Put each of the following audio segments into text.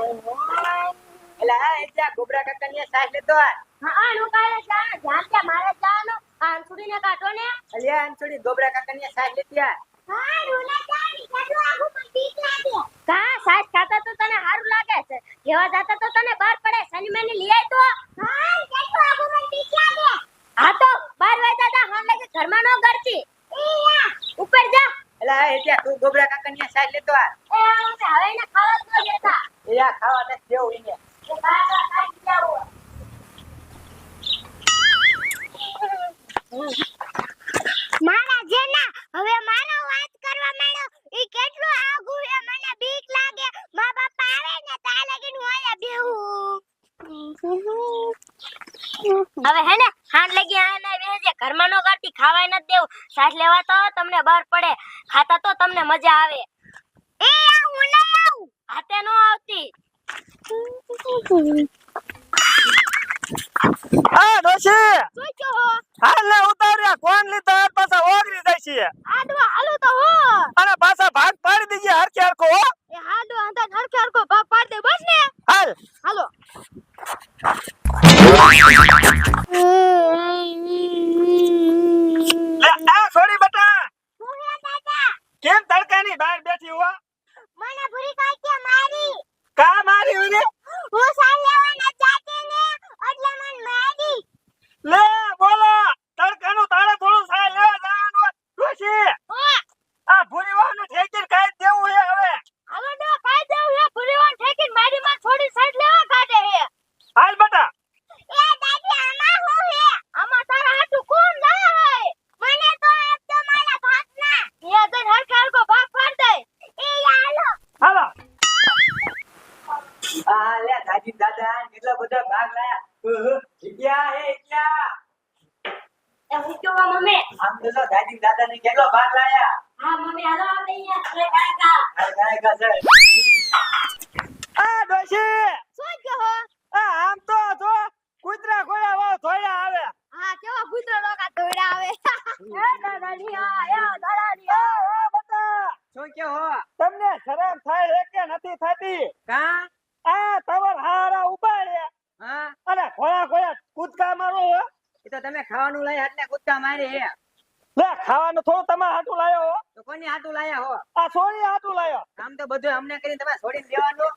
એલા એટલા ગોબરા કાકાની સાસ લેતો આ. હા નું કાલે ચા ધ્યાન કે મારે ચાનો આંસુડીને કાઢો ને. અલ્યા આંસુડી ગોબરા કાકાની સાસ લેતી આ. હા રૂલા ચાની કેટલું આગું પણ બીક લાગે. કા સાસ ખાતા તો તને સારું લાગે છે. જેવા જાતા તો તને બહાર પડે શની મેની લઈ આય તો. હા કેટલું આગું પણ બીક લાગે. હા તો બાર વાગ્યા તા હમ લાગે ઘરમાં નો ગરતી. ઉપર જા. એલા એટલા તું ગોબરા કાકાની સાસ લેતો આ. એ હવે એને ખાવા જ ન દેતા. એલા ખાવા ન દેવું ઈને. એ બહાર કાઢી જાવ. મારા જેના હવે મારો વાત કરવા માંડ્યો ઈ કેટલું આગું હે મને બીક લાગે મા બાપા આવે ને તા લગીન હું આયા બેહું હવે હે ને હાન લગી આને બેહજે ઘરમાં નો કાઢી ખાવાય ન દેવું સાસ લેવા તો તમને બહાર પડે ખાતા તો તમને મજા આવે એ આ હું ન આવું હાતે નો આવતી આ ડોશી શું છો હાલ ને ઉતાર્યા કોણ લીધા પાછા ઓગરી જાય છે આડવા હાલો તો હો અને પાછા ભાગ પાડી દીજે હરખે હરખો હો એ હાડો આંધા હરખે હરખો ભાગ પાડ દે બસ ને હાલ હાલો લે આ છોડી બટા હું હે દાદા કેમ તડકાની બહાર બેઠી હો મને ભૂરી કાઈ કે મારી કા મારી હોય ને હું સાલ લેવા ન જાતી ને એટલે મન મારી લે બોલો તડકાનું તારે થોડું સાય લેવા જવાનું ડોશી આ ભૂરી વાહને ઠેકીને કાઈ દેવું હે હવે હાલો ડો કાઈ દેવું હે ભૂરીવાન ઠેકીને મારી માં છોડી સાઈડ લેવા કાઢે હે હાલ બટા એ દાદી આમાં હું હે આમાં તારા હાટુ કોણ લાયા હોય મને તો એક તો મારા ભાગના એ દન હરખે હરખો ભાગ પાડ દે એ હાલો હાલો આ લે દાદી દાદા કેટલા બધા ભાગ લાયા. ક્યાં હે ક્યાં? એ હું કેવા મમ્મી આમ તો જો દાદી દાદા ને કેટલો ભાગ લાયા. હા મમ્મી હાલો આપણે અહીંયા ઘરે કાકા આ ગાય ગાય આ ડોશી શું કહો આમ તો જો કૂતરા ગોળા વાવ ધોયા આવે હા કેવા કૂતરો લોકા દોડા આવે એ દાદાની આ દાદાની આ બટા શું કે હો? તમને શરમ થાય છે કે નથી થતી કા? આ તવર હારા ઉભા રે હા અને ઘોડા ઘોડા કૂદકા મારો હો એ તો તમે ખાવાનું લઈ હાથને કૂદકા મારી હે. લે ખાવાનું થોડું તમારે હાટું લાયો હો તો કોની હાટું લાયા હો? આ સોની હાટું લાયો આમ તો બધું અમને કરીને તમે છોડીને દેવાનું.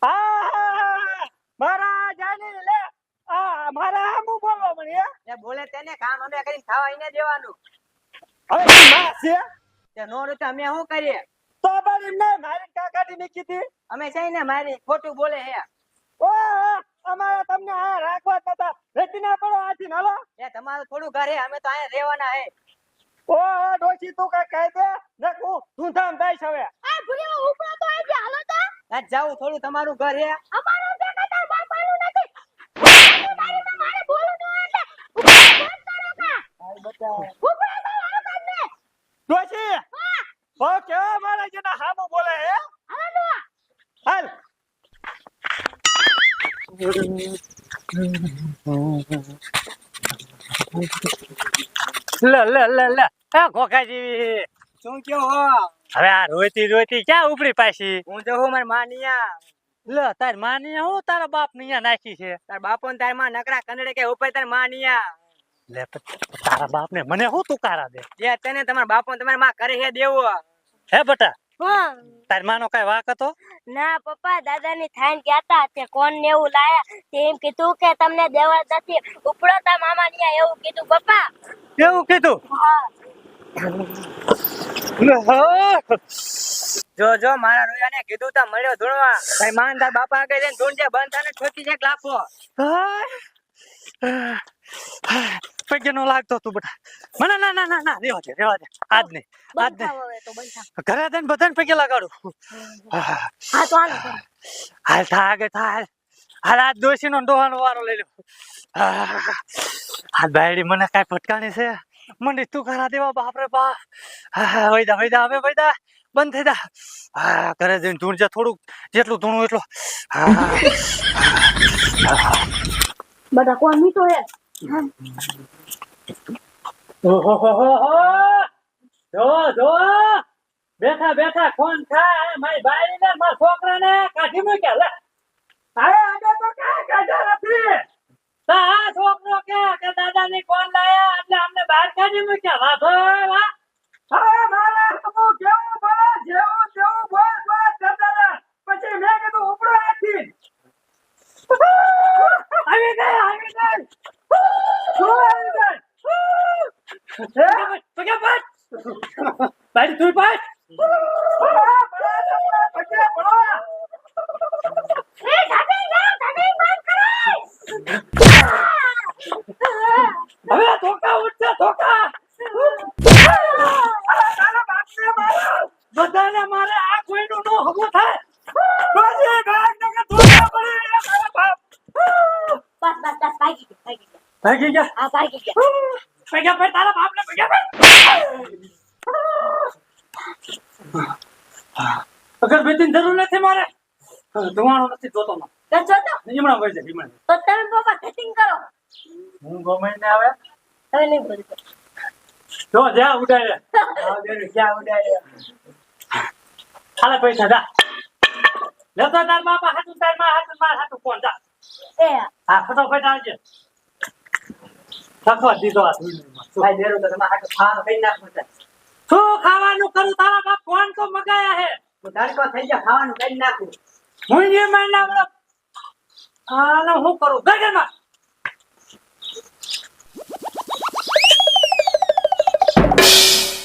આ મારા જાની લે આ મારા આમું બોલવા મળી હે એ બોલે તેને કામ અમે કરીને ખાવા એને દેવાનું. હવે ઈ માં છે તે નો રે તો અમે શું કરીએ? તો બારી મે મારી કાકાની ની કીધી અમે છે ને મારી ખોટું બોલે હે. ઓ અમારા તમને આ રાખવા તતા રેતી ના પડો આથી હાલો એ તમારું થોડું ઘર હે, અમે તો અહીંયા રહેવાના હે. ઓ ડોશી તું કઈ કહી દે નકું તું ધામ દઈશ હવે આ ભૂરીવા ઉપરા તો આવી જા હાલો તો આ જાવું થોડું તમારું ઘર હે. અમારો બે કતા બાપાનું નથી મારી માં મારે બોલું ન એટલે ઉપરા બંધ કરો કા હાલ બચાવ. ઉપરા તો હાલો તમને ડોશી હા હો કેવા મારા જેના હામું બોલે હે હાલો હાલ લે લે લે લે આ ખોખા જેવી શું કયો હો? હવે આ રોતી રોતી ક્યાં ઉપડી પાછી હું જો હું મારી માનિયા. લે તાર માની હું તારા બાપ ને અહીંયા નાખી છે તાર બાપો ને તાર માં નકરા કનડે કે ઉપર તાર માનિયા. લે તારા બાપ ને મને હું તુકારા દે જે તને તમારા બાપો ને તમારી માં કરે હે દેવું. હે બટા હા તાર માનો કઈ વાક હતો ના પપ્પા દાદાની થાન ગયા તે કોણ ને એવું લાયા તે એમ કીધું કે તમને દેવા નથી ઉપડો તા મામા ની એવું કીધું પપ્પા એવું કીધું હા જો જો મારા રોયાને કીધું તા મળ્યો ધૂણવા. તારી માં ને તાર બાપા આગળ જઈને ધૂણજે બંધ થાને ઠોકી જાય લાફો. પગે નો લાગતો તું બટા મને ના ના ના ના રેવા દે આજ નહીં આજ નહીં હવે તો બંધા ઘરે જઈને બધાને પગે લગાડું હા તો હાલો હાલ થા આગળ થા હાલ હાલ આ દોશી નો ડોહાનો વારો લઈ લો હાલ બાયડી મને કઈ ફટકાણી છે મને તું કરા દેવા બાપ રે બાપ વૈદા વૈદા હવે વૈદા બંધ થઈ જા ઘરે જઈને ધૂણ જા થોડુંક જેટલું ધૂણું એટલું બધા કોણ મીઠો હે જો જો બેઠા બેઠા કોણ થાય મારી બાયડી ને મારા છોકરા ને કાઢી મૂક્યા લે હમો થાય બાજી ભાગ ને કે ધોળા પડી મારા બાપ બસ બસ બસ ભાગી ગયા ભાગી ગયા હા ભાગી ગયા ભેગા ભાઈ તારા બાપને ભેગા અગરબત્તીની જરૂર નથી મારે ધુવાણો નથી જોતો ના તો જો તો હમણાં વહી જાય હમણાં તો તમે પપ્પા સેટિંગ કરો હું ગમે આવે હવે નહીં બોલતો જો જ્યાં ઉડાડે આવ દેરું ક્યાં ઉડાડ્યો હાલે પૈસા જા લેતો તાર બાપા હાથું તાર માં હાથું માર હાથું કોણ જા એ હા ફટાફટ આવજે સખવા દીધો આ ધૂળમાં ભાઈ દેરું તો તમારે હાટુ ખાવાનું કઈ નાખવું છે શું ખાવાનું કરું તારા બાપ કોણ તો મગાયા હે હું તડકો થઈ ગયો ખાવાનું કઈ નાખું હું જે મહિના હાલો હું કરું ગગનમાં